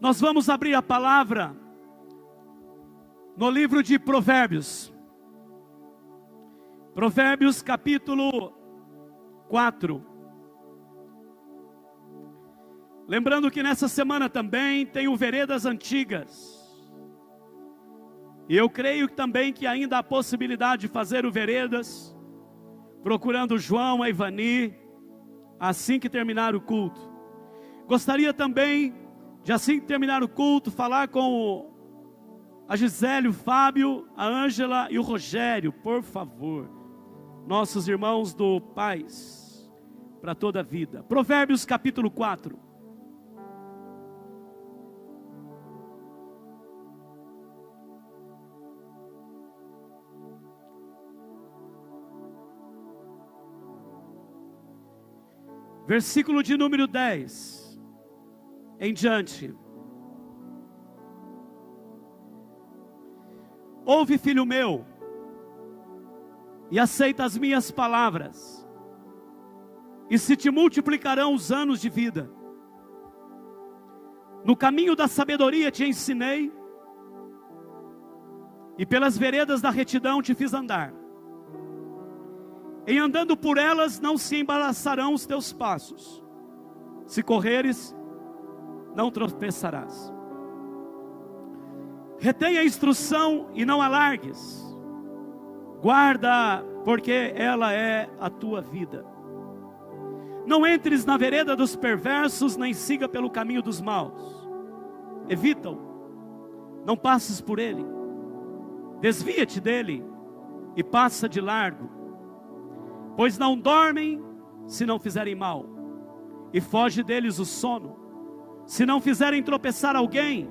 Nós vamos abrir a palavra no livro de Provérbios. Provérbios capítulo 4. Lembrando que nessa semana também tem o Veredas Antigas. E eu creio também que ainda há possibilidade de fazer o Veredas, procurando o João, a Ivani, assim que terminar o culto. Gostaria também de, assim que terminar o culto, falar com a Gisele, o Fábio, a Ângela e o Rogério, por favor. Nossos irmãos do Paz, para toda a vida. Provérbios capítulo 4. Versículo de número 10 em diante. Ouve, filho meu, e aceita as minhas palavras, e se te multiplicarão os anos de vida. No caminho da sabedoria te ensinei, e pelas veredas da retidão te fiz andar. Em andando por elas não se embaraçarão os teus passos. Se correres, não tropeçarás. Retém a instrução e não alargues. Guarda, porque ela é a tua vida. Não entres na vereda dos perversos, nem siga pelo caminho dos maus. Evita-o, não passes por ele. Desvia-te dele e passa de largo. Pois não dormem se não fizerem mal, e foge deles o sono, se não fizerem tropeçar alguém.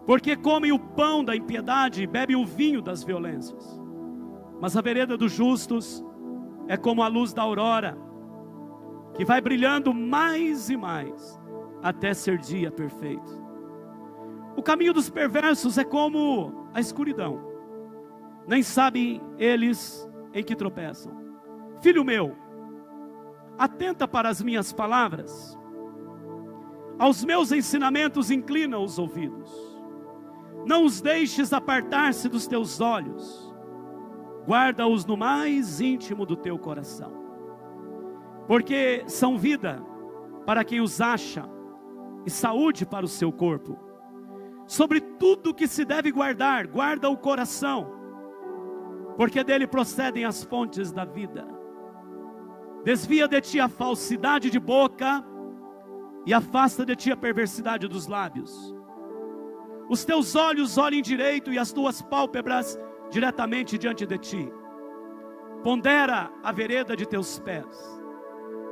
Porque comem o pão da impiedade e bebem o vinho das violências. Mas a vereda dos justos é como a luz da aurora, que vai brilhando mais e mais, até ser dia perfeito. O caminho dos perversos é como a escuridão, nem sabem eles em que tropeçam. Filho meu, atenta para as minhas palavras, aos meus ensinamentos inclina os ouvidos. Não os deixes apartar-se dos teus olhos, guarda-os no mais íntimo do teu coração. Porque são vida para quem os acha, e saúde para o seu corpo. Sobre tudo que se deve guardar, guarda o coração, porque dele procedem as fontes da vida. Desvia de ti a falsidade de boca, e afasta de ti a perversidade dos lábios. Os teus olhos olhem direito, e as tuas pálpebras diretamente diante de ti. Pondera a vereda de teus pés,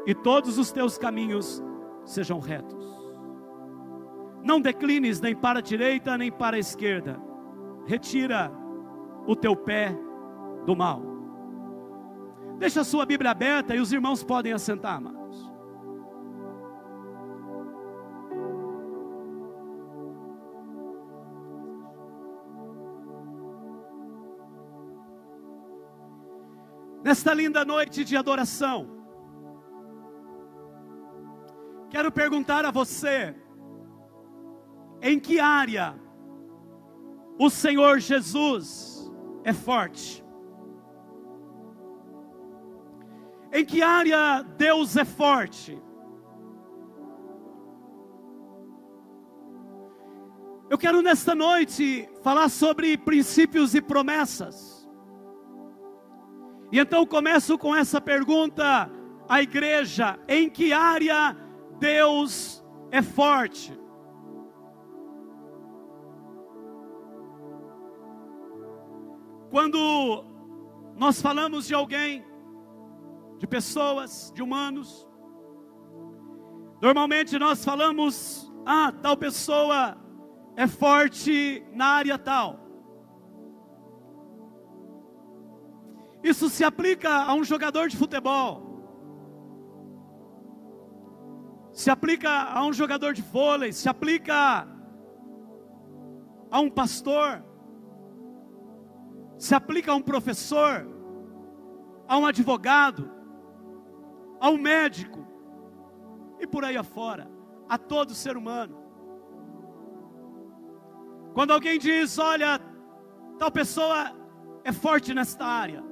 e todos os teus caminhos sejam retos. Não declines nem para a direita, nem para a esquerda. Retira o teu pé do mal. Deixa a sua Bíblia aberta e os irmãos podem assentar, amados. Nesta linda noite de adoração, quero perguntar a você, em que área o Senhor Jesus é forte? Em que área Deus é forte? Eu quero nesta noite falar sobre princípios e promessas. E então começo com essa pergunta à igreja: em que área Deus é forte? Quando nós falamos de alguém, de pessoas, de humanos, normalmente nós falamos: tal pessoa é forte na área tal. Isso se aplica a um jogador de futebol, se aplica a um jogador de vôlei, se aplica a um pastor, se aplica a um professor, a um advogado, a um médico, e por aí afora, a todo ser humano. Quando alguém diz, olha, tal pessoa é forte nesta área.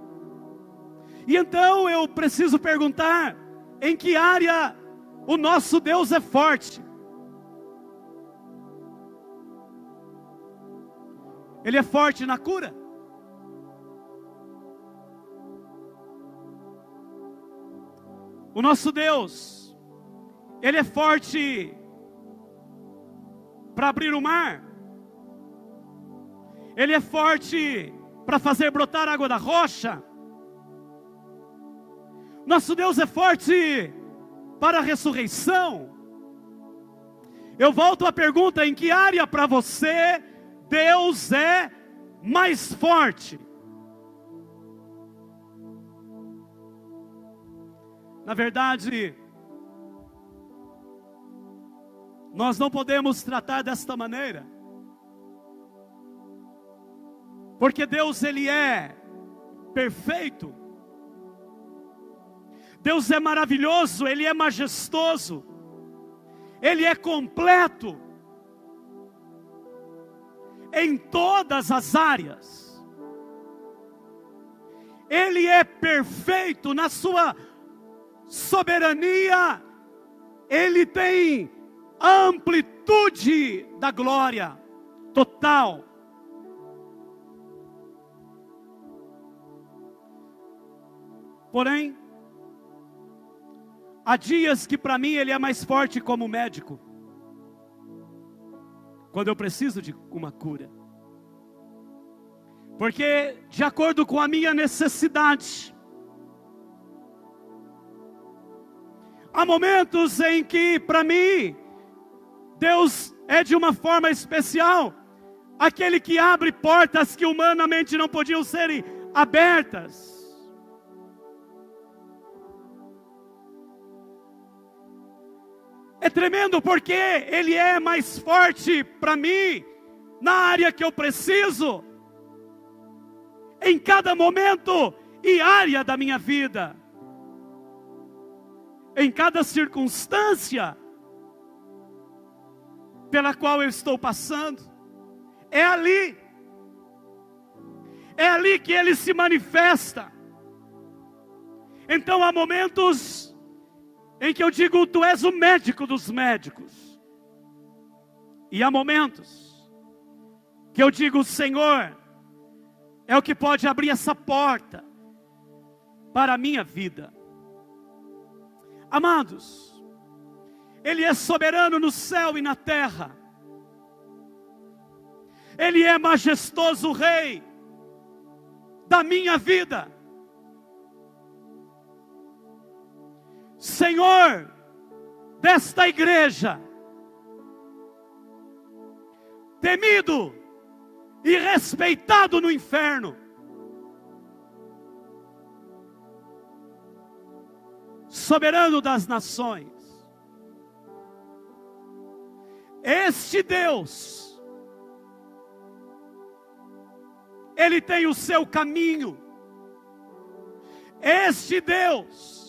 E então eu preciso perguntar, em que área o nosso Deus é forte? Ele é forte na cura? O nosso Deus, Ele é forte para abrir o mar? Ele é forte para fazer brotar água da rocha? Nosso Deus é forte para a ressurreição? Eu volto à pergunta, em que área para você Deus é mais forte? Na verdade, nós não podemos tratar desta maneira, porque Deus, Ele é perfeito, Deus é maravilhoso, Ele é majestoso, Ele é completo, em todas as áreas, Ele é perfeito na sua soberania, Ele tem amplitude da glória total. Porém, há dias que para mim Ele é mais forte como médico, quando eu preciso de uma cura, porque de acordo com a minha necessidade, há momentos em que para mim Deus é de uma forma especial, aquele que abre portas que humanamente não podiam serem abertas. É tremendo porque Ele é mais forte para mim, na área que eu preciso, em cada momento e área da minha vida, em cada circunstância pela qual eu estou passando. É ali que Ele se manifesta. Então há momentos em que eu digo, Tu és o médico dos médicos. E há momentos que eu digo, o Senhor é o que pode abrir essa porta para a minha vida. Amados, Ele é soberano no céu e na terra. Ele é majestoso Rei da minha vida. Senhor desta igreja, temido e respeitado no inferno, soberano das nações. Este Deus, Ele tem o seu caminho. Este Deus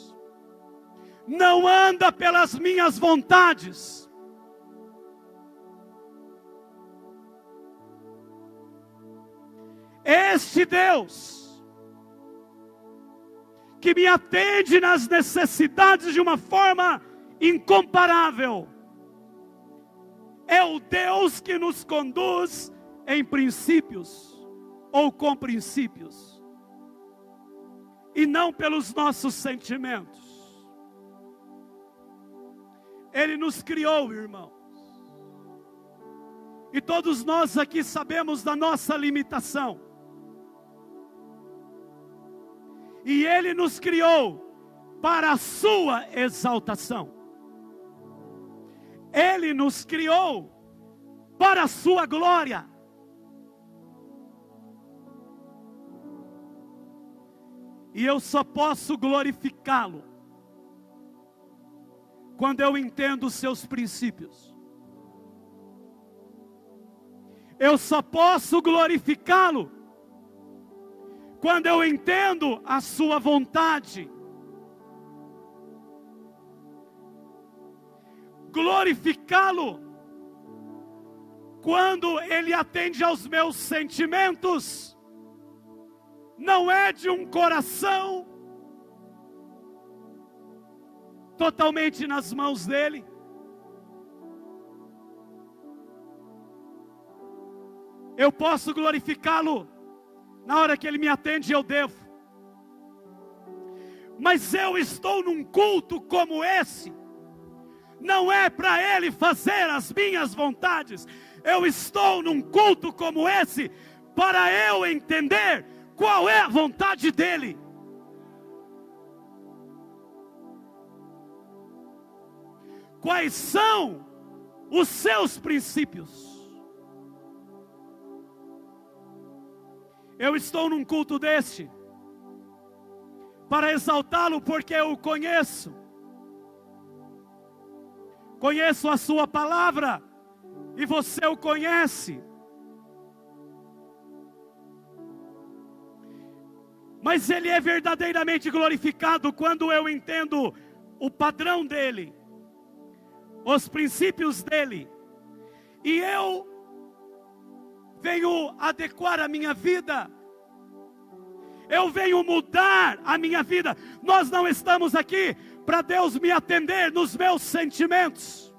não anda pelas minhas vontades. Este Deus que me atende nas necessidades de uma forma incomparável, é o Deus que nos conduz em princípios, ou com princípios, e não pelos nossos sentimentos. Ele nos criou, irmãos, e todos nós aqui sabemos da nossa limitação, e Ele nos criou para a sua exaltação. Ele nos criou para a sua glória. E eu só posso glorificá-lo quando eu entendo os seus princípios. Eu só posso glorificá-lo quando eu entendo a sua vontade. Glorificá-lo quando Ele atende aos meus sentimentos, não é de um coração totalmente nas mãos dEle. Eu posso glorificá-lo na hora que Ele me atende, eu devo. Mas eu estou num culto como esse, não é para Ele fazer as minhas vontades. Eu estou num culto como esse para eu entender qual é a vontade dEle. Quais são os seus princípios? Eu estou num culto deste para exaltá-lo, porque eu o conheço. Conheço a sua palavra e você o conhece. Mas Ele é verdadeiramente glorificado quando eu entendo o padrão dEle, os princípios dEle, e eu venho adequar a minha vida, eu venho mudar a minha vida. Nós não estamos aqui para Deus me atender nos meus sentimentos.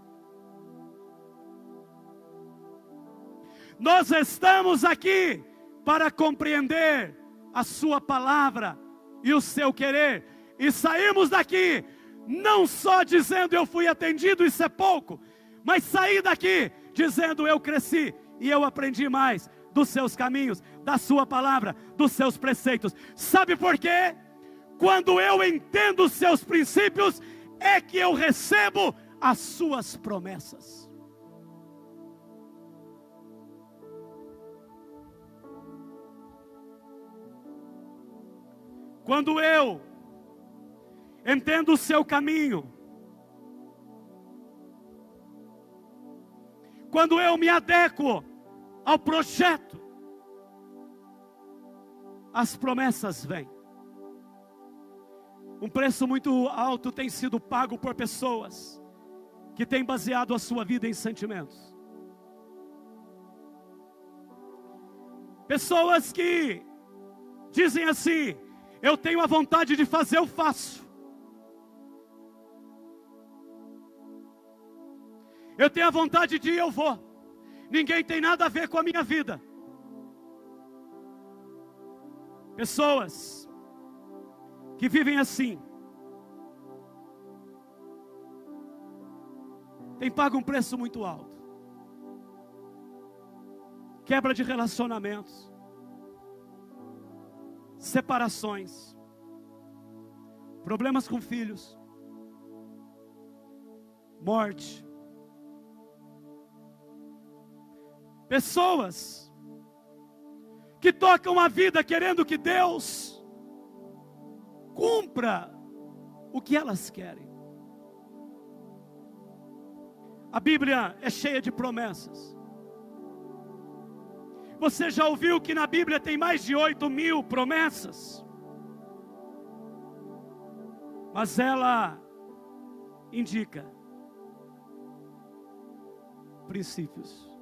Nós estamos aqui para compreender a sua palavra e o seu querer, e saímos daqui não só dizendo eu fui atendido, isso é pouco, mas sair daqui dizendo eu cresci e eu aprendi mais dos seus caminhos, da sua palavra, dos seus preceitos. Sabe por quê? Quando eu entendo os seus princípios, é que eu recebo as suas promessas. Quando eu entendo o seu caminho, quando eu me adequo ao projeto, as promessas vêm. Um preço muito alto tem sido pago por pessoas que têm baseado a sua vida em sentimentos. Pessoas que dizem assim: eu tenho a vontade de fazer, eu faço. Eu tenho a vontade de ir, eu vou. Ninguém tem nada a ver com a minha vida. Pessoas que vivem assim têm pago um preço muito alto. Quebra de relacionamentos, separações, problemas com filhos, morte. Pessoas que tocam a vida querendo que Deus cumpra o que elas querem. A Bíblia é cheia de promessas. Você já ouviu que na Bíblia tem mais de 8.000 promessas? Mas ela indica princípios.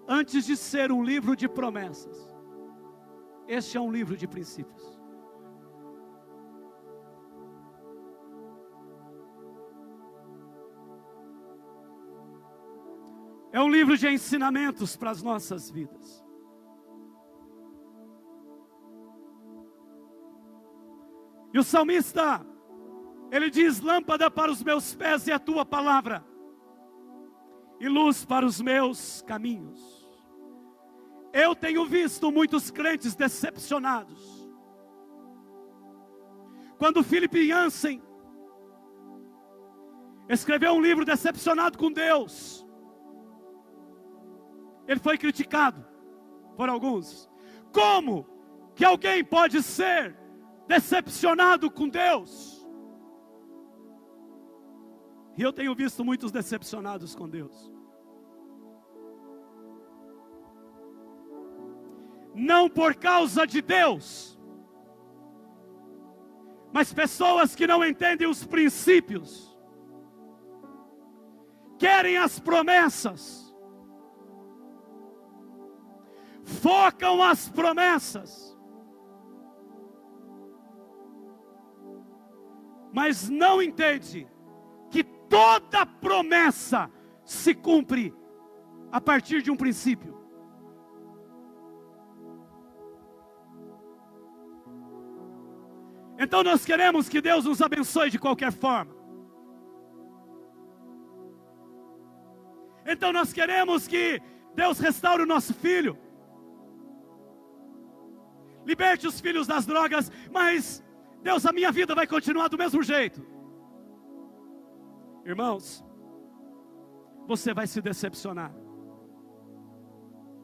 Antes de ser um livro de promessas, este é um livro de princípios. É um livro de ensinamentos para as nossas vidas. E o salmista, ele diz: lâmpada para os meus pés é a tua palavra, e luz para os meus caminhos. Eu tenho visto muitos crentes decepcionados. Quando Philip Yancey escreveu um livro decepcionado com Deus, ele foi criticado por alguns. Como que alguém pode ser decepcionado com Deus? E eu tenho visto muitos decepcionados com Deus. Não por causa de Deus, mas pessoas que não entendem os princípios, querem as promessas, focam as promessas, mas não entende que toda promessa se cumpre a partir de um princípio. Então nós queremos que Deus nos abençoe de qualquer forma. Então nós queremos que Deus restaure o nosso filho, liberte os filhos das drogas, mas Deus, a minha vida vai continuar do mesmo jeito. Irmãos, você vai se decepcionar.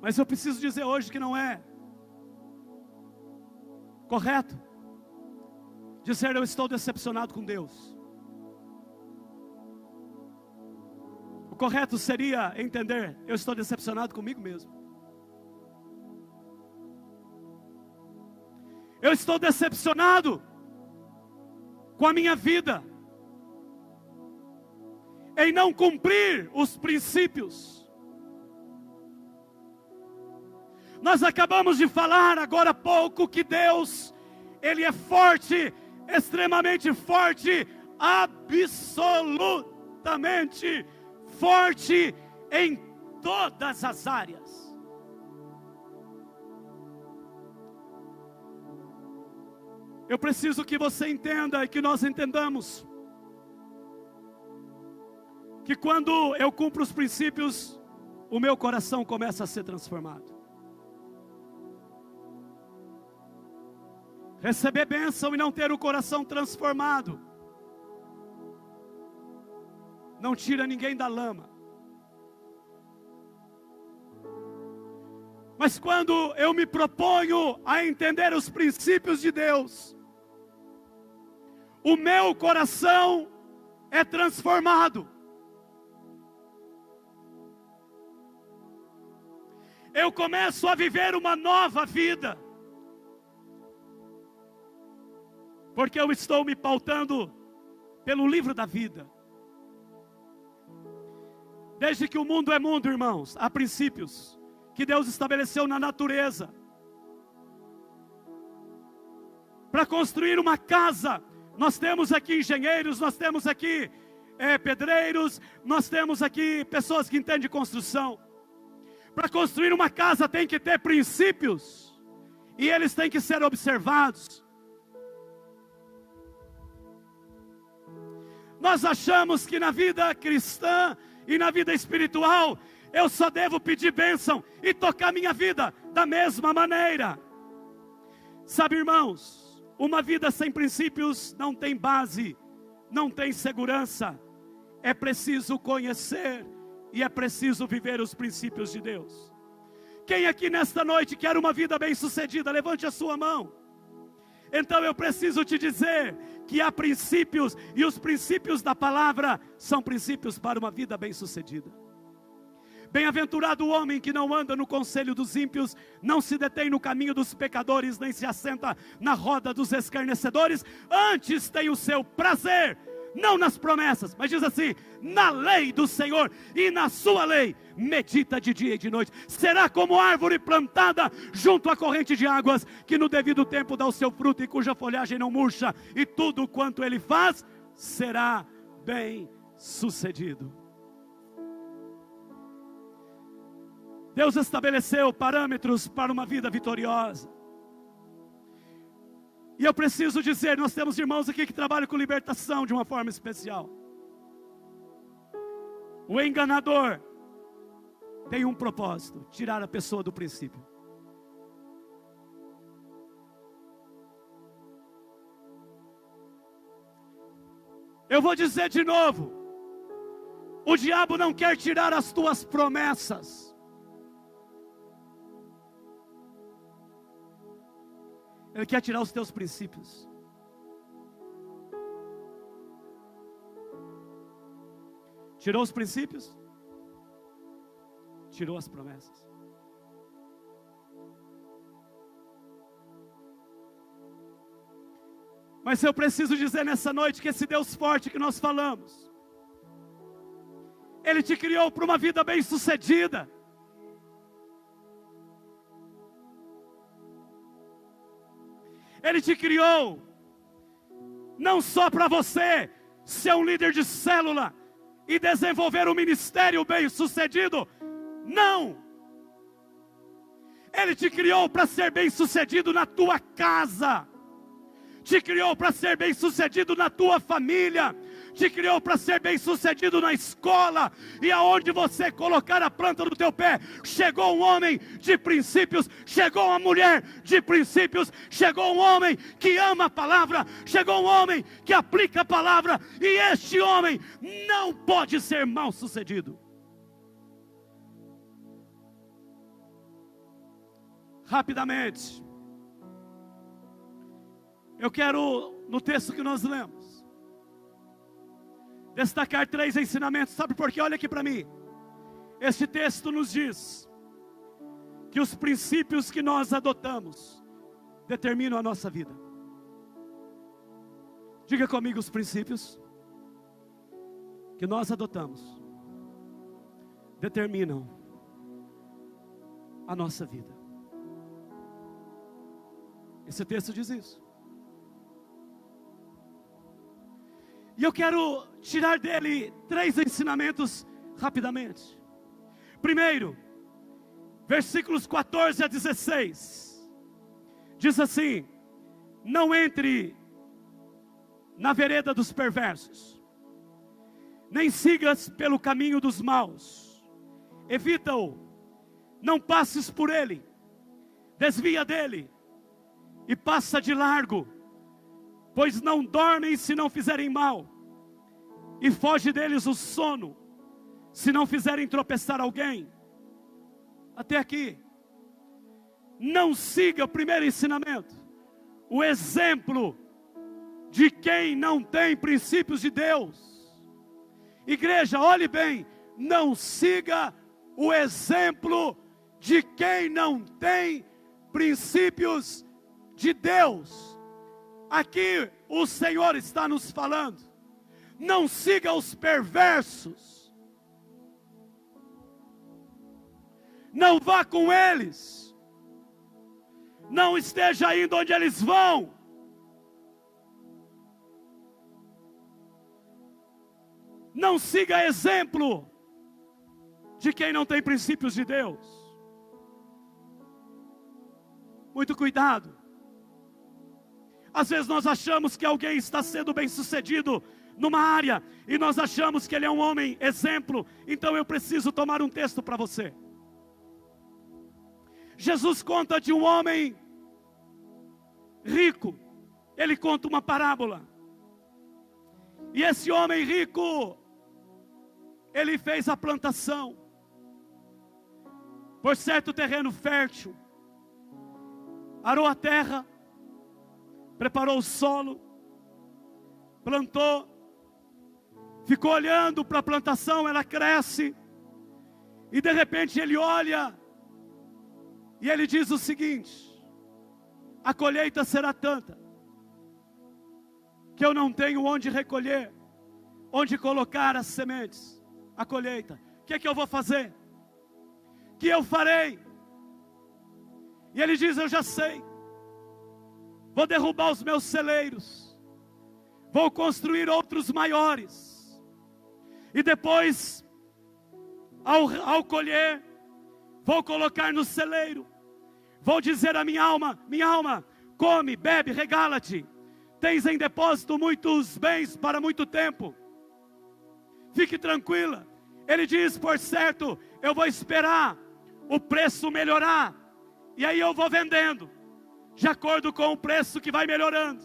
Mas eu preciso dizer hoje que não é correto dizer eu estou decepcionado com Deus. O correto seria entender, eu estou decepcionado comigo mesmo. Eu estou decepcionado com a minha vida, em não cumprir os princípios. Nós acabamos de falar agora há pouco que Deus, Ele é forte, extremamente forte, absolutamente forte em todas as áreas. Eu preciso que você entenda e que nós entendamos que quando eu cumpro os princípios, o meu coração começa a ser transformado. Receber bênção e não ter o coração transformado não tira ninguém da lama. Mas quando eu me proponho a entender os princípios de Deus, o meu coração é transformado. Eu começo a viver uma nova vida, porque eu estou me pautando pelo livro da vida. Desde que o mundo é mundo, irmãos, há princípios que Deus estabeleceu na natureza. Para construir uma casa, nós temos aqui engenheiros, nós temos aqui pedreiros, nós temos aqui pessoas que entendem de construção. Para construir uma casa tem que ter princípios, e eles têm que ser observados. Nós achamos que na vida cristã e na vida espiritual, eu só devo pedir bênção e tocar minha vida da mesma maneira. Sabe, irmãos, uma vida sem princípios não tem base, não tem segurança. É preciso conhecer e é preciso viver os princípios de Deus. Quem aqui nesta noite quer uma vida bem-sucedida? Levante a sua mão. Então eu preciso te dizer que há princípios, e os princípios da palavra são princípios para uma vida bem-sucedida. Bem-aventurado o homem que não anda no conselho dos ímpios, não se detém no caminho dos pecadores, nem se assenta na roda dos escarnecedores, antes tem o seu prazer, não nas promessas, mas diz assim, na lei do Senhor, e na sua lei medita de dia e de noite. Será como árvore plantada junto à corrente de águas, que no devido tempo dá o seu fruto, e cuja folhagem não murcha, e tudo quanto ele faz, será bem sucedido. Deus estabeleceu parâmetros para uma vida vitoriosa. E eu preciso dizer, nós temos irmãos aqui que trabalham com libertação de uma forma especial. O enganador tem um propósito: tirar a pessoa do princípio. Eu vou dizer de novo: o diabo não quer tirar as tuas promessas. Ele quer tirar os teus princípios. Tirou os princípios, tirou as promessas. Mas eu preciso dizer nessa noite que esse Deus forte que nós falamos, Ele te criou para uma vida bem-sucedida. Ele te criou não só para você ser um líder de célula e desenvolver um ministério bem-sucedido. Não! Ele te criou para ser bem-sucedido na tua casa. Te criou para ser bem-sucedido na tua família. Te criou para ser bem-sucedido na escola. E aonde você colocar a planta do teu pé, chegou um homem de princípios, chegou uma mulher de princípios, chegou um homem que ama a palavra, chegou um homem que aplica a palavra, e este homem não pode ser mal-sucedido. Rapidamente, eu quero, no texto que nós lemos, destacar 3 ensinamentos. Sabe por quê? Olha aqui para mim. Este texto nos diz que os princípios que nós adotamos determinam a nossa vida. Diga comigo: os princípios que nós adotamos determinam a nossa vida. Esse texto diz isso. E eu quero tirar dele 3 ensinamentos rapidamente. Primeiro, versículos 14 a 16. Diz assim: não entre na vereda dos perversos, nem sigas pelo caminho dos maus. Evita-o, não passes por ele, desvia dele e passa de largo, pois não dormem se não fizerem mal, e foge deles o sono, se não fizerem tropeçar alguém. Até aqui. Não siga o primeiro ensinamento, o exemplo de quem não tem princípios de Deus. Igreja, olhe bem, não siga o exemplo de quem não tem princípios de Deus. Aqui o Senhor está nos falando: não siga os perversos, não vá com eles, não esteja indo onde eles vão. Não siga exemplo de quem não tem princípios de Deus. Muito cuidado. Às vezes nós achamos que alguém está sendo bem sucedido numa área, e nós achamos que ele é um homem exemplo. Então eu preciso tomar um texto para você. Jesus conta de um homem rico. Ele conta uma parábola. E esse homem rico, ele fez a plantação por certo terreno fértil, arou a terra, preparou o solo, plantou, ficou olhando para a plantação, ela cresce, e de repente ele olha, e ele diz o seguinte: a colheita será tanta, que eu não tenho onde recolher, onde colocar as sementes, a colheita. O que é que eu vou fazer? O que eu farei? E ele diz: eu já sei. Vou derrubar os meus celeiros, vou construir outros maiores, e depois, ao colher, vou colocar no celeiro, vou dizer à minha alma, come, bebe, regala-te, tens em depósito muitos bens para muito tempo, fique tranquila. Ele diz: por certo, eu vou esperar o preço melhorar, e aí eu vou vendendo, de acordo com o preço que vai melhorando.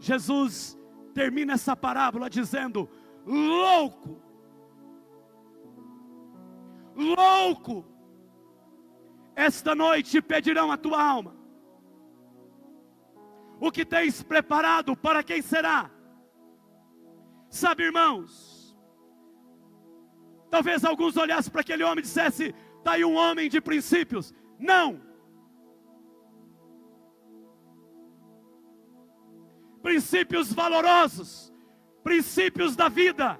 Jesus termina essa parábola dizendo: louco, louco, esta noite pedirão a tua alma. O que tens preparado para quem será? Sabe, irmãos, talvez alguns olhassem para aquele homem e dissessem: está aí um homem de princípios. Não. Princípios valorosos, princípios da vida,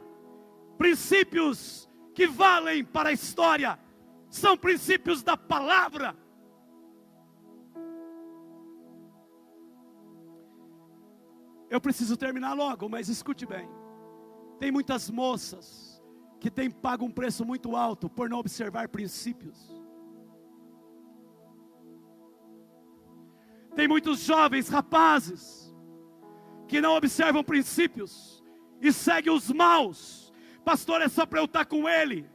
princípios que valem para a história, são princípios da palavra. Eu preciso terminar logo, mas escute bem. Tem muitas moças que têm pago um preço muito alto por não observar princípios. Tem muitos jovens, rapazes, que não observam princípios e seguem os maus. Pastor, é só para eu estar com ele.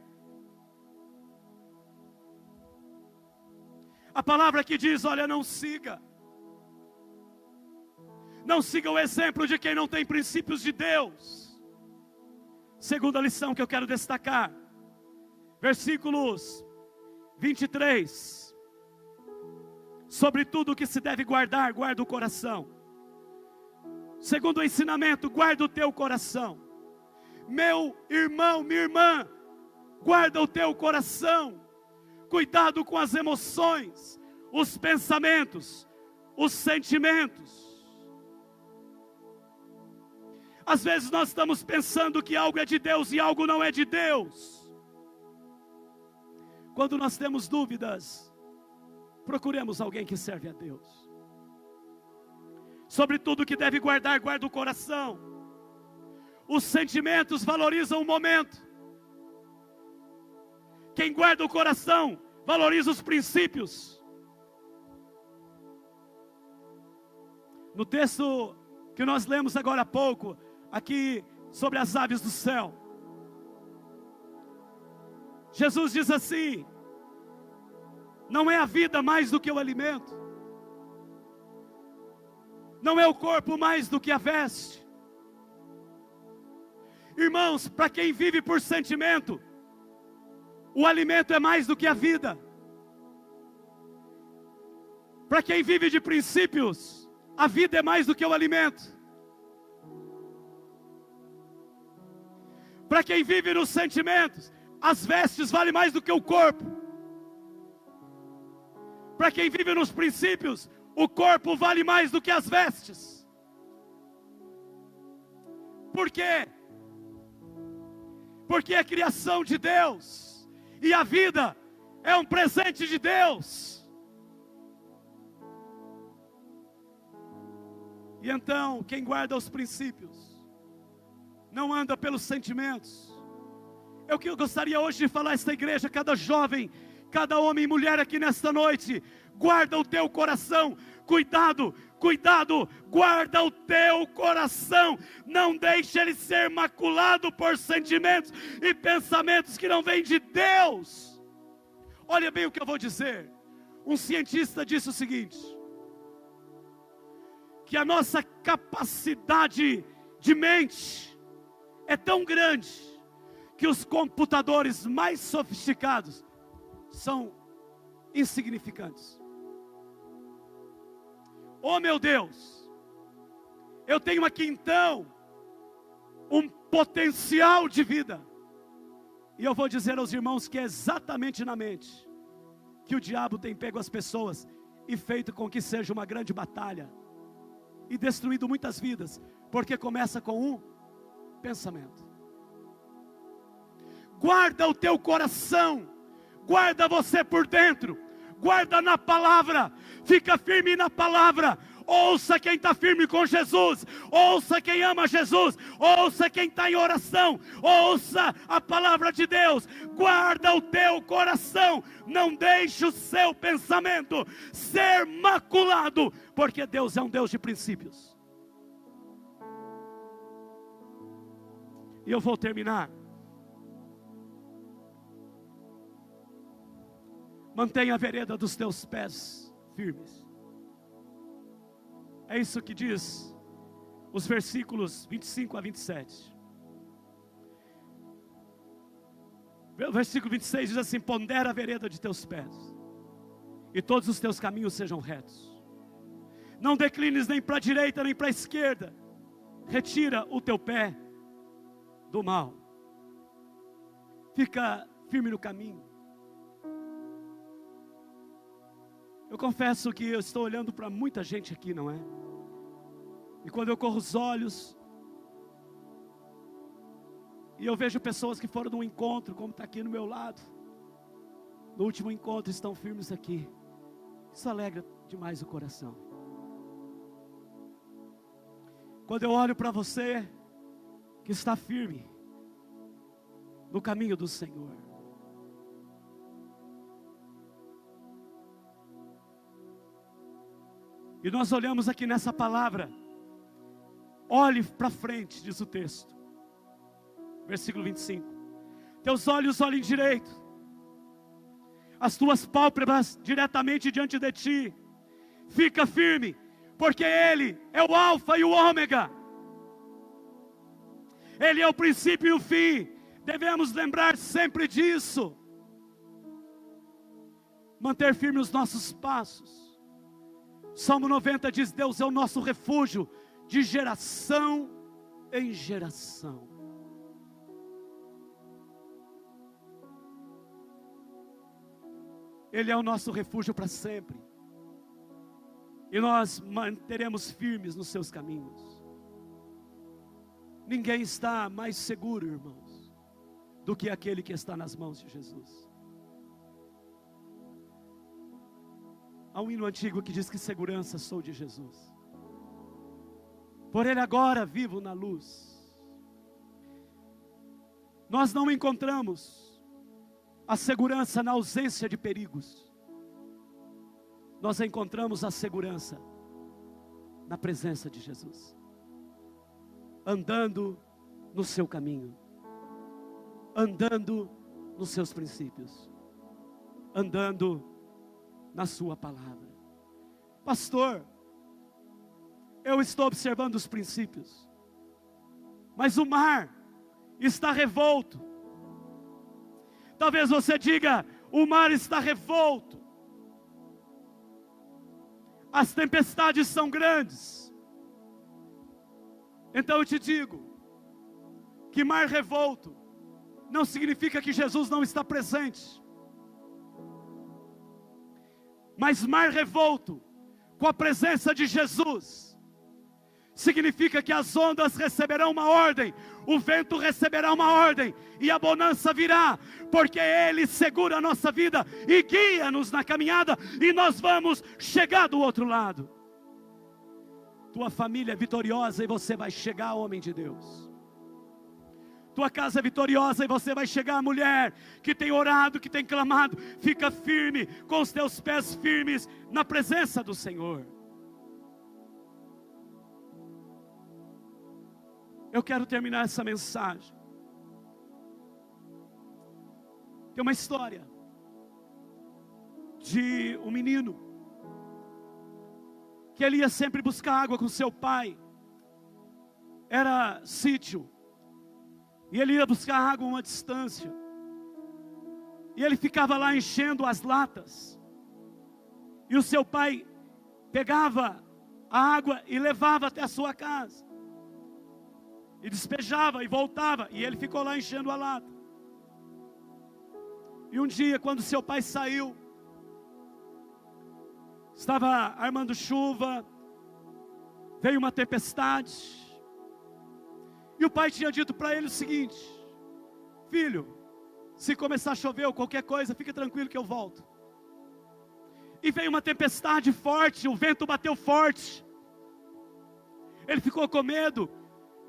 A palavra aqui diz, olha, não siga. Não siga o exemplo de quem não tem princípios de Deus. Segunda lição que eu quero destacar. Versículos 23. Sobre tudo que se deve guardar, guarda o coração. Segundo o ensinamento, guarda o teu coração. Meu irmão, minha irmã, guarda o teu coração. Cuidado com as emoções, os pensamentos, os sentimentos. Às vezes nós estamos pensando que algo é de Deus e algo não é de Deus. Quando nós temos dúvidas, procuremos alguém que serve a Deus. Sobre tudo que deve guardar, guarda o coração. Os sentimentos valorizam o momento. Quem guarda o coração, valoriza os princípios. No texto que nós lemos agora há pouco, aqui sobre as aves do céu, Jesus diz assim: não é a vida mais do que o alimento, não é o corpo mais do que a veste. Irmãos, para quem vive por sentimento, o alimento é mais do que a vida. Para quem vive de princípios, a vida é mais do que o alimento. Para quem vive nos sentimentos, as vestes valem mais do que o corpo. Para quem vive nos princípios, o corpo vale mais do que as vestes. Por quê? Porque é criação de Deus, e a vida é um presente de Deus. E então, quem guarda os princípios, não anda pelos sentimentos. Eu gostaria hoje de falar a esta igreja, cada jovem, cada homem e mulher aqui nesta noite, guarda o teu coração, cuidado, cuidado, guarda o teu coração, não deixe ele ser maculado por sentimentos e pensamentos que não vêm de Deus. Olha bem o que eu vou dizer. Um cientista disse o seguinte: que a nossa capacidade de mente é tão grande, que os computadores mais sofisticados são insignificantes. Oh meu Deus, eu tenho aqui então um potencial de vida, e eu vou dizer aos irmãos que é exatamente na mente que o diabo tem pego as pessoas e feito com que seja uma grande batalha, e destruído muitas vidas, porque começa com um pensamento. Guarda o teu coração, guarda você por dentro, guarda na palavra, fica firme na palavra. Ouça quem está firme com Jesus, ouça quem ama Jesus, ouça quem está em oração, ouça a palavra de Deus. Guarda o teu coração, não deixe o seu pensamento ser maculado, porque Deus é um Deus de princípios. E eu vou terminar. Mantenha a vereda dos teus pés firmes. É isso que diz os versículos 25 a 27. O versículo 26 diz assim: pondera a vereda de teus pés, e todos os teus caminhos sejam retos. Não declines nem para a direita nem para a esquerda. Retira o teu pé do mal. Fica firme no caminho. Eu confesso que eu estou olhando para muita gente aqui, não é? E quando eu corro os olhos, E eu vejo pessoas que foram num encontro, como está aqui no meu lado. No último encontro estão firmes aqui. Isso alegra demais o coração. Quando eu olho para você, que está firme no caminho do Senhor. E nós olhamos aqui nessa palavra. Olhe para frente, diz o texto. Versículo 25. Teus olhos olhem direito. As tuas pálpebras diretamente diante de ti. Fica firme, porque Ele é o alfa e o ômega. Ele é o princípio e o fim. Devemos lembrar sempre disso. Manter firme os nossos passos. Salmo 90 diz: Deus é o nosso refúgio de geração em geração. Ele é o nosso refúgio para sempre. E nós manteremos firmes nos seus caminhos. Ninguém está mais seguro, irmãos, do que aquele que está nas mãos de Jesus. Há um hino antigo que diz que segurança sou de Jesus. Por Ele agora vivo na luz. Nós não encontramos a segurança na ausência de perigos. Nós encontramos a segurança na presença de Jesus. Andando no seu caminho. Andando nos seus princípios. Andando na sua palavra. Pastor, eu estou observando os princípios, mas o mar está revolto. Talvez você diga: o mar está revolto, as tempestades são grandes. Então eu te digo que mar revolto não significa que Jesus não está presente. Mas mar revolto, com a presença de Jesus, significa que as ondas receberão uma ordem, o vento receberá uma ordem, e a bonança virá, porque Ele segura a nossa vida, e guia-nos na caminhada, e nós vamos chegar do outro lado. Tua família é vitoriosa, e você vai chegar, homem de Deus. Tua casa é vitoriosa e você vai chegar, mulher que tem orado, que tem clamado. Fica firme, com os teus pés firmes na presença do Senhor. Eu quero terminar essa mensagem. Tem uma história de um menino que ele ia sempre buscar água com seu pai. Era sítio. E ele ia buscar água a uma distância. E ele ficava lá enchendo as latas. E o seu pai pegava a água e levava até a sua casa. E despejava e voltava. E ele ficou lá enchendo a lata. E um dia, quando seu pai saiu, estava armando chuva, veio uma tempestade. E o pai tinha dito para ele o seguinte: filho, se começar a chover ou qualquer coisa, fica tranquilo que eu volto. E veio uma tempestade forte, o vento bateu forte. Ele ficou com medo,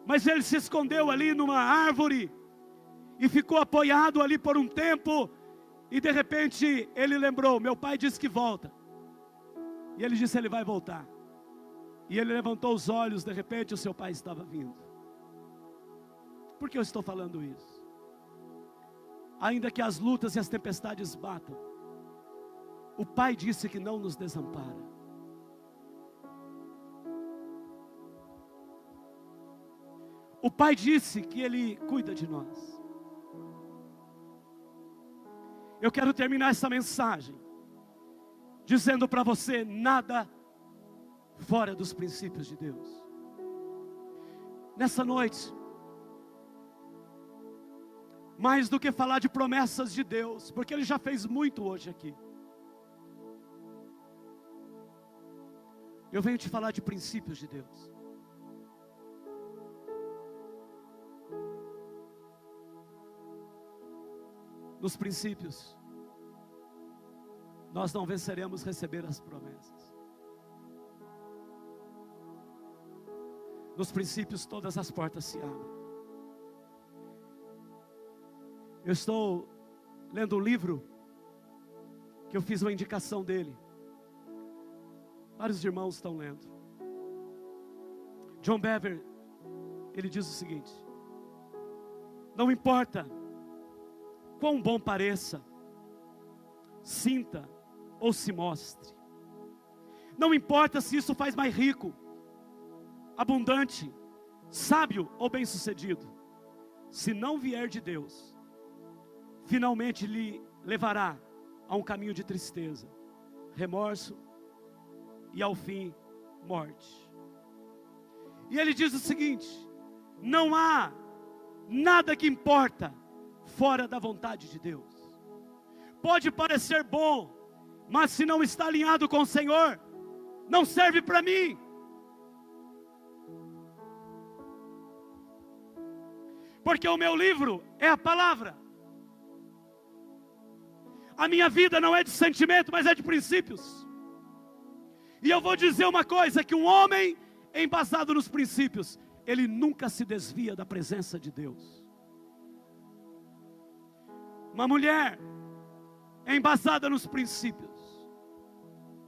mas ele se escondeu ali numa árvore e ficou apoiado ali por um tempo. E de repente ele lembrou: meu pai disse que volta. E ele disse: ele vai voltar. E ele levantou os olhos, de repente o seu pai estava vindo. Por que eu estou falando isso? Ainda que as lutas e as tempestades batam, o Pai disse que não nos desampara. O Pai disse que Ele cuida de nós. Eu quero terminar essa mensagem dizendo para você: nada fora dos princípios de Deus. Nessa noite, mais do que falar de promessas de Deus, porque Ele já fez muito hoje aqui, eu venho te falar de princípios de Deus. nos princípios, nós não venceremos receber as promessas. Nos princípios todas as portas se abrem. Eu estou lendo um livro que eu fiz uma indicação dele. Vários irmãos estão lendo. John Bevere, ele diz o seguinte: não importa quão bom pareça, sinta ou se mostre. Não importa se isso faz mais rico, abundante, sábio ou bem-sucedido. Se não vier de Deus, finalmente lhe levará a um caminho de tristeza, remorso e ao fim, morte. E ele diz o seguinte: não há nada que importa fora da vontade de Deus. Pode parecer bom, mas se não está alinhado com o Senhor, não serve para mim. Porque o meu livro é a palavra. A minha vida não é de sentimento, mas é de princípios. E eu vou dizer uma coisa, que um homem embasado nos princípios, ele nunca se desvia da presença de Deus. Uma mulher embasada nos princípios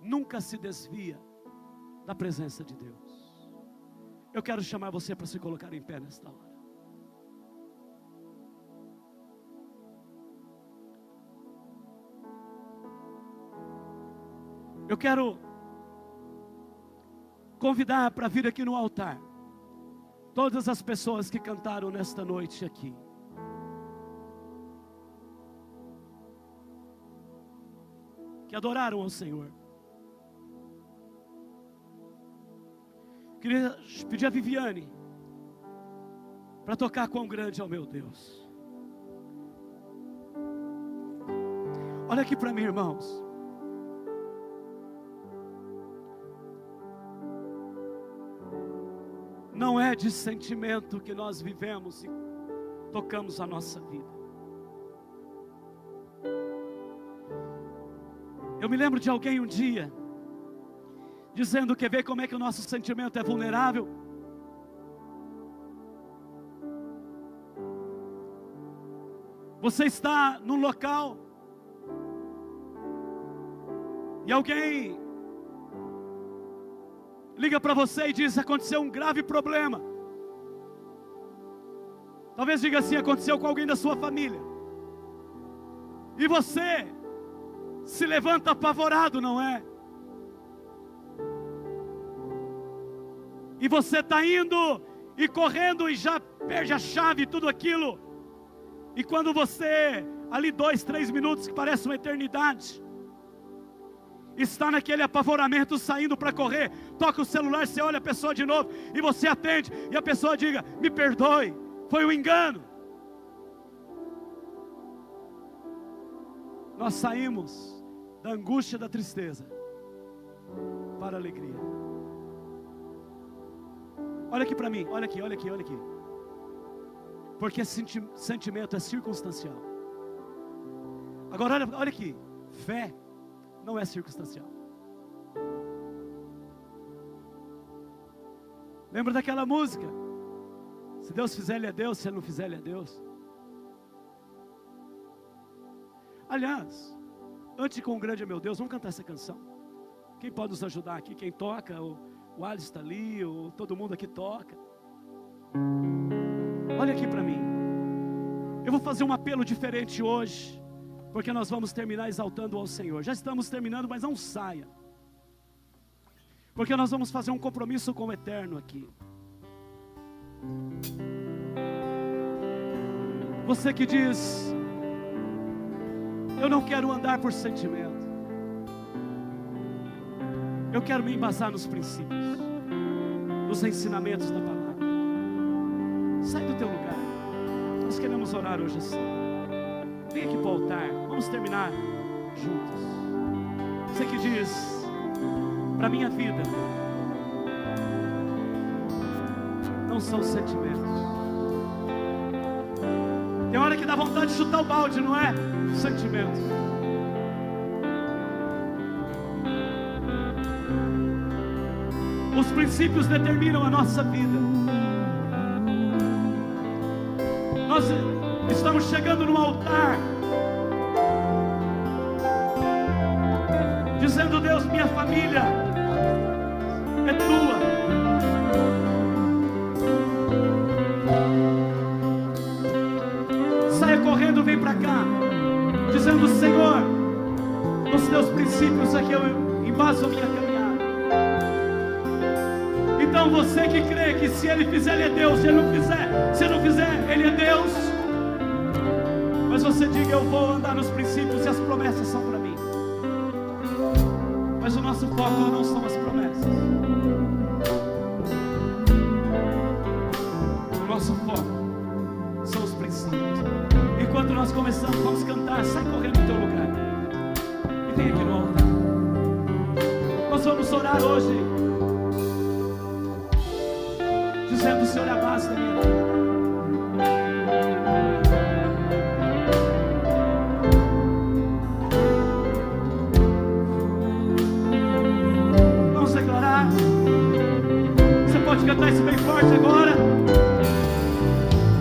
nunca se desvia da presença de Deus. Eu quero chamar você para se colocar em pé nesta hora. Eu quero convidar para vir aqui no altar todas as pessoas que cantaram nesta noite aqui. Que adoraram ao Senhor. Queria pedir a Viviane para tocar Quão Grande é o Meu Deus. Olha aqui para mim, irmãos. Não é de sentimento que nós vivemos e tocamos a nossa vida. Eu me lembro de alguém um dia dizendo que vê como é que o nosso sentimento é vulnerável. Você está num local e alguém liga para você e diz: aconteceu um grave problema. Talvez diga assim: aconteceu com alguém da sua família. E você se levanta apavorado, não é? E você está indo e correndo e já perde a chave e tudo aquilo. E quando você, ali 2, 3 minutos, que parece uma eternidade, está naquele apavoramento, saindo para correr, toca o celular, você olha a pessoa de novo, e você atende, e a pessoa diga: me perdoe, foi um engano. Nós saímos da angústia, da tristeza, para a alegria. Olha aqui para mim, olha aqui, olha aqui, olha aqui. Porque sentimento é circunstancial. Agora olha aqui, fé não é circunstancial. Lembra daquela música? Se Deus fizer, Ele é Deus. Se Ele não fizer, Ele é Deus. Aliás, antes de Quão Grande é Meu Deus, vamos cantar essa canção. Quem pode nos ajudar aqui? Quem toca? O Alisson está ali, todo mundo aqui toca. Olha aqui para mim. Eu vou fazer um apelo diferente hoje, porque nós vamos terminar exaltando ao Senhor. Já estamos terminando, mas não saia, porque nós vamos fazer um compromisso com o Eterno aqui. Você que diz: eu não quero andar por sentimento, eu quero me embasar nos princípios, nos ensinamentos da palavra. Sai do teu lugar. Nós queremos orar hoje assim. Vem aqui para o altar. Vamos terminar juntos. Você que diz: para a minha vida não são sentimentos. Tem hora que dá vontade de chutar o balde, não é? Sentimentos. Os princípios determinam a nossa vida. Nós estamos chegando no altar, dizendo: Deus, minha família é tua. Saia correndo, vem para cá, dizendo: Senhor, nos teus princípios aqui eu embaso a minha caminhada. Então você que crê que se Ele fizer, Ele é Deus. Se Ele não fizer, se não fizer, Ele é Deus. Mas você diga: eu vou andar nos princípios e as promessas são para mim. Mas o nosso foco não são as promessas. O nosso foco são os princípios. Enquanto nós começamos, vamos cantar. Sai correndo do teu lugar e vem aqui no altar. Nós vamos orar hoje, dizendo: o Senhor é a base da minha vida. Vamos declarar. Você pode cantar isso bem forte agora.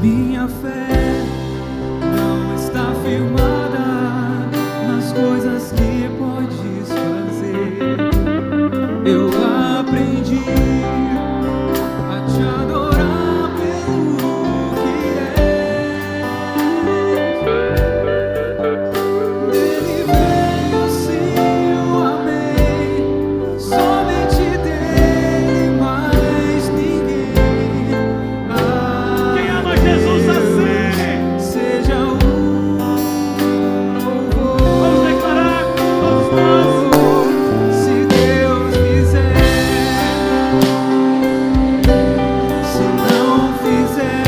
Minha fé não está firmada nas coisas que podes fazer. Eu aprendi a te adorar pelo que dele veio sim o amém, somente dele, mais ninguém. Quem ama Jesus assim? Seja o louvor. Vamos declarar todos nós. Se Deus quiser, se não fizer,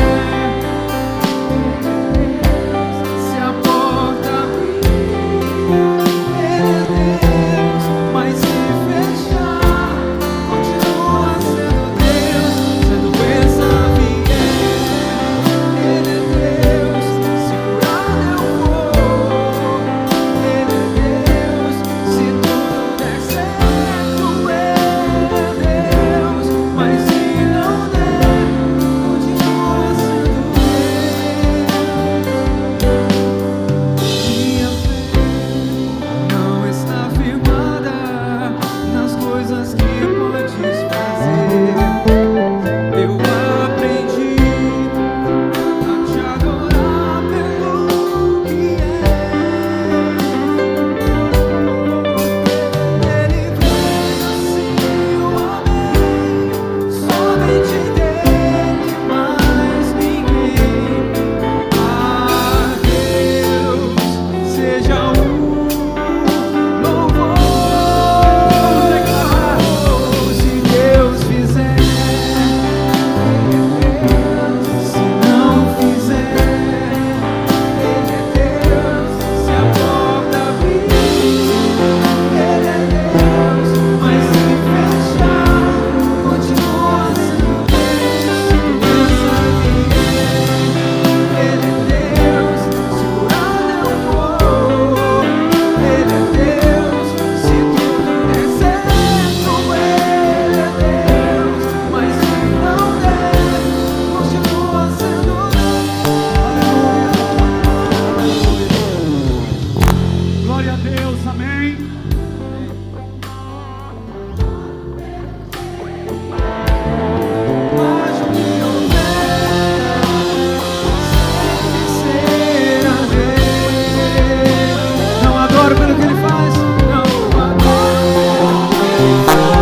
se a porta abrir, Ele é Deus, mas se fechar, continua sendo Deus. Se a doença vier, Ele é Deus. Se curar eu vou, Ele é Deus. Se tudo der certo, Ele é Deus, mas se não der, continua sendo Deus. Minha fé não está firmada nas coisas que podes fazer. Eu aprendi a te adorar pelo que Ele veio sim o amém, somente dele, mais ninguém. A Deus seja o louvor. Se Deus fizer, se não fizer, Ele é Deus. Se a porta abrir, Ele é Deus, mas se fechar, continua sendo Deus. Se doença vier, Ele é Deus. Se curar eu vou, Ele é Deus. Se tudo der certo, Ele é Deus, mas se não der, continua sendo Deus. Glória a Deus, amém. Mas o que houver, ser a Deus. Não adoro pelo que Ele faz, não adoro pelo que Ele faz.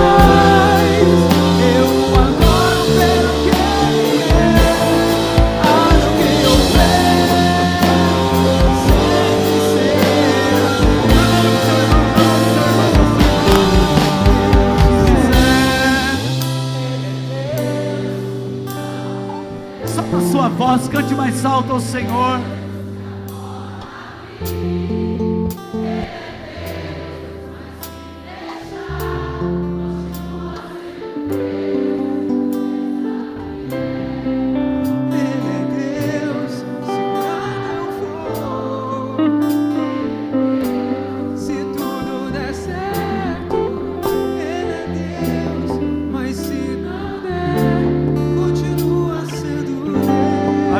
Eu adoro pelo que Ele é. Haja o que houver, sempre ser a Deus. Solta a sua voz, cante mais alto ao Senhor. Ele é Deus, se curar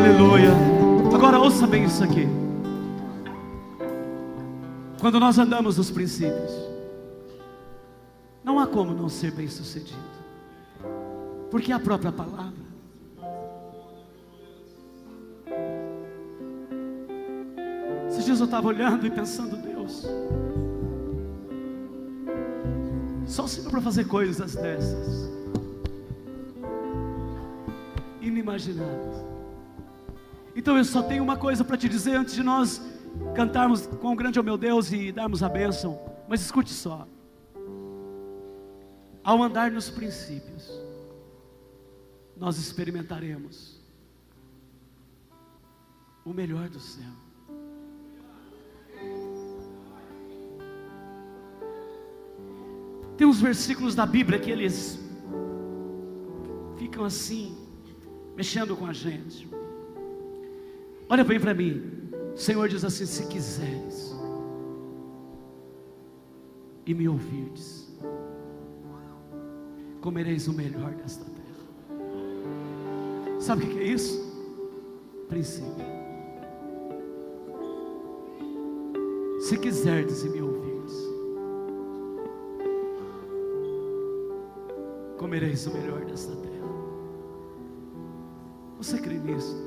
Aleluia. Agora ouça bem isso aqui. Quando nós andamos nos princípios, não há como não ser bem sucedido, porque é a própria palavra. Esses dias eu estava olhando e pensando, Deus, só o Senhor para fazer coisas dessas, inimagináveis. Então eu só tenho uma coisa para te dizer antes de nós cantarmos "Quão grande é o meu Deus" e darmos a bênção. Mas escute só. Ao andar nos princípios, nós experimentaremos o melhor do céu. Tem uns versículos da Bíblia que eles ficam assim, mexendo com a gente. Olha bem para mim. O Senhor diz assim: se quiseres e me ouvirdes, comereis o melhor desta terra. Sabe o que é isso? Princípio. Se quiserdes e me ouvirdes, comereis o melhor desta terra. Você crê nisso?